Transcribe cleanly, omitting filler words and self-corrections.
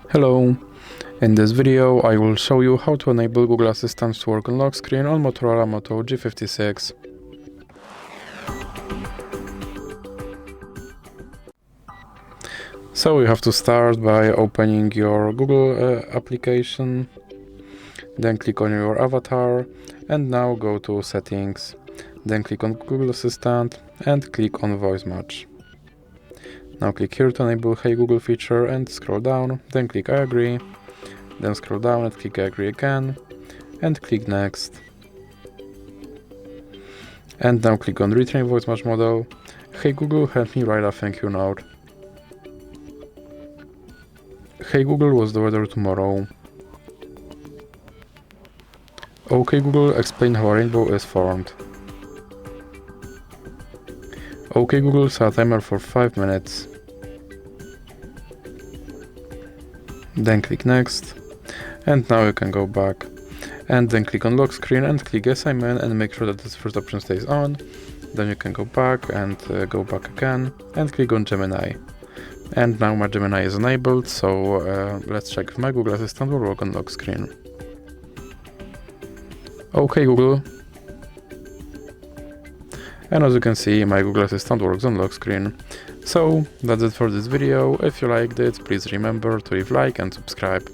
Hello, in this video I will show you how to enable Google Assistant to work on lock screen on Motorola Moto G56. So you have to start by opening your Google application, then click on your avatar and now go to settings, then click on Google Assistant and click on Voice Match. Now click here to enable Hey Google feature and scroll down, then click I agree, then scroll down and click I agree again, and click next. And now click on Retrain Voice Match model. Hey Google, help me write a thank you note. Hey Google, what's the weather tomorrow? Okay Google, explain how a rainbow is formed. Okay Google, set a timer for 5 minutes. Then click next, and now you can go back, and then click on lock screen and click yes I'm in and make sure that this first option stays on. Then you can go back and go back again and click on Gemini. And now my Gemini is enabled, so let's check if my Google Assistant will work on lock screen. Okay Google. And as you can see, my Google Assistant works on lock screen. So that's it for this video. If you liked it, please remember to leave a like and subscribe.